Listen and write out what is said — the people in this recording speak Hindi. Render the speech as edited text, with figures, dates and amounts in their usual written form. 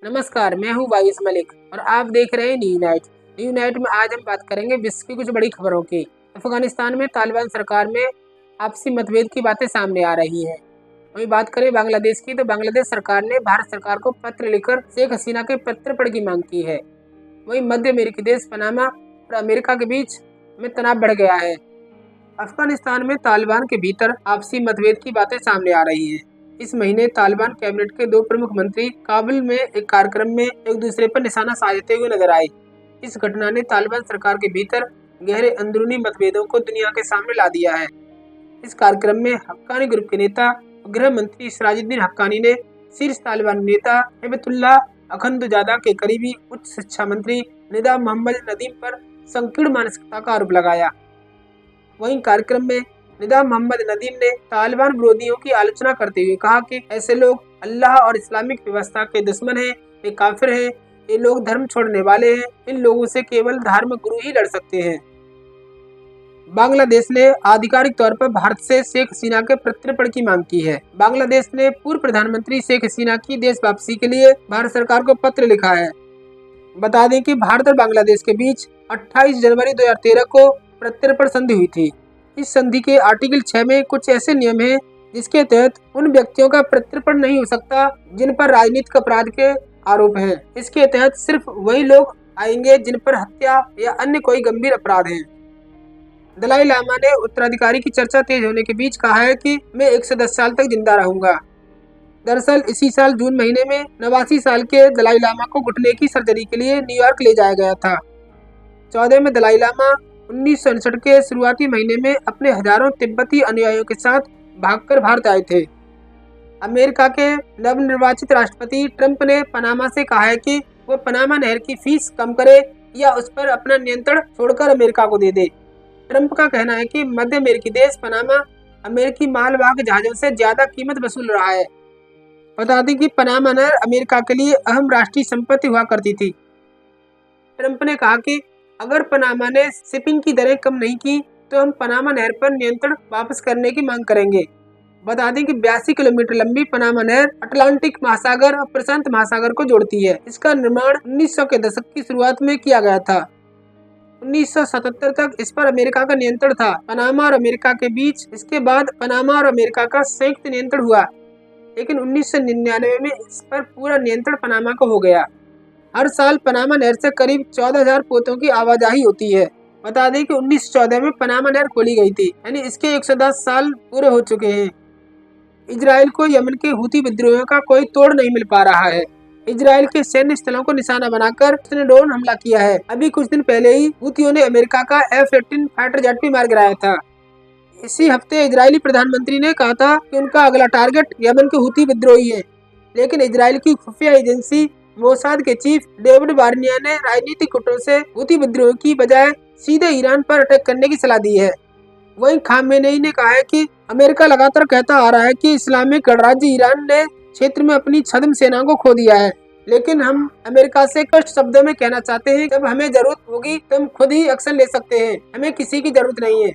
नमस्कार, मैं हूँ वाइस मलिक और आप देख रहे हैं न्यू नाइट। न्यू नाइट में आज हम बात करेंगे विश्व की कुछ बड़ी खबरों की। अफगानिस्तान में तालिबान सरकार में आपसी मतभेद की बातें सामने आ रही हैं। वहीं बात करें बांग्लादेश की, तो बांग्लादेश सरकार ने भारत सरकार को पत्र लिखकर शेख हसीना के प्रत्यर्पण की मांग की है। वहीं मध्य अमेरिकी देश पनामा और अमेरिका के बीच में तनाव बढ़ गया है। अफगानिस्तान में तालिबान के भीतर आपसी मतभेद की बातें सामने आ रही हैं। इस महीने तालिबान कैबिनेट के दो प्रमुख मंत्री काबुल में एक कार्यक्रम में एक दूसरे पर निशाना साधते हुए नजर आए। इस घटना ने तालिबान सरकार के भीतर गहरे अंदरूनी मतभेदों को दुनिया के सामने ला दिया है। इस कार्यक्रम में हक्कानी ग्रुप के नेता गृह मंत्री सिराजुद्दीन हक्कानी ने शीर्ष तालिबान नेता हिबतुल्लाह अखंदजादा के करीबी उच्च शिक्षा मंत्री निदाम मोहम्मद नदीम पर संकीर्ण मानसिकता का आरोप लगाया। वहीं कार्यक्रम में निदाम मोहम्मद नदीम ने तालिबान विरोधियों की आलोचना करते हुए कहा कि ऐसे लोग अल्लाह और इस्लामिक व्यवस्था के दुश्मन हैं, वे काफिर हैं, ये लोग धर्म छोड़ने वाले हैं, इन लोगों से केवल धार्मिक गुरु ही लड़ सकते हैं। बांग्लादेश ने आधिकारिक तौर पर भारत से शेख हसीना के प्रत्यर्पण की मांग की है। बांग्लादेश ने पूर्व प्रधानमंत्री शेख हसीना की देश वापसी के लिए भारत सरकार को पत्र लिखा है। बता दें कि भारत और बांग्लादेश के बीच 28 जनवरी 2013 को प्रत्यर्पण संधि हुई थी। इस संधि के आर्टिकल 6 में कुछ ऐसे नियम हैं जिसके तहत उन व्यक्तियों का प्रत्यर्पण नहीं हो सकता जिन पर राजनीतिक अपराध के आरोप हैं। इसके तहत सिर्फ वही लोग आएंगे जिन पर हत्या या अन्य कोई गंभीर अपराध हैं। दलाई लामा ने उत्तराधिकारी की चर्चा तेज होने के बीच कहा है कि मैं 110 साल तक जिंदा रहूंगा। दरअसल इसी साल जून महीने में 89 साल के दलाई लामा को घुटने की सर्जरी के लिए न्यूयॉर्क ले जाया गया था। 14 में दलाई लामा 1969 के शुरुआती महीने में अपने हजारों तिब्बती अनुयायियों के साथ भागकर भारत आए थे। अमेरिका के नवनिर्वाचित राष्ट्रपति ट्रंप ने पनामा से कहा है कि वो पनामा नहर की फीस कम करे या उस पर अपना नियंत्रण छोड़कर अमेरिका को दे दे। ट्रंप का कहना है कि मध्य अमेरिकी देश पनामा अमेरिकी मालवाहक जहाजों से ज्यादा कीमत वसूल रहा है। बता दें कि पनामा नहर अमेरिका के लिए अहम राष्ट्रीय संपत्ति हुआ करती थी। ट्रंप ने कहा कि अगर पनामा ने शिपिंग की दरें कम नहीं की तो हम पनामा नहर पर नियंत्रण वापस करने की मांग करेंगे। बता दें कि 82 किलोमीटर लंबी पनामा नहर अटलांटिक महासागर और प्रशांत महासागर को जोड़ती है। इसका निर्माण 1900 के दशक की शुरुआत में किया गया था। 1977 तक इस पर अमेरिका का नियंत्रण था, पनामा और अमेरिका के बीच। इसके बाद पनामा और अमेरिका का संयुक्त नियंत्रण हुआ, लेकिन 1999 में इस पर पूरा नियंत्रण पनामा को हो गया। हर साल पनामा नहर से करीब 14,000 पोतों की आवाजाही होती है। बता दें कि 1914 में पनामा नहर खोली गई थी, यानी इसके 110 साल पूरे हो चुके हैं। इजराइल को यमन के हूती विद्रोहियों का कोई तोड़ नहीं मिल पा रहा है। इजराइल के सैन्य स्थलों को निशाना बनाकर उसने ड्रोन हमला किया है। अभी कुछ दिन पहले ही हूतियों ने अमेरिका का F-18 फाइटर जेट भी मार गिराया था। इसी हफ्ते इजरायली प्रधानमंत्री ने कहा था कि उनका अगला टारगेट यमन के हूती विद्रोही है, लेकिन इजराइल की खुफिया एजेंसी मोसाद के चीफ डेविड बार्निया ने राजनीतिक गुटों से हूती विद्रोह की बजाय सीधे ईरान पर अटैक करने की सलाह दी है। वहीं खामेनेई ने कहा है कि अमेरिका लगातार कहता आ रहा है कि इस्लामिक गणराज्य ईरान ने क्षेत्र में अपनी छद्म सेना को खो दिया है, लेकिन हम अमेरिका से स्पष्ट शब्दों में कहना चाहते हैं जब हमें जरूरत होगी तो हम खुद ही एक्शन ले सकते हैं, हमें किसी की जरूरत नहीं है।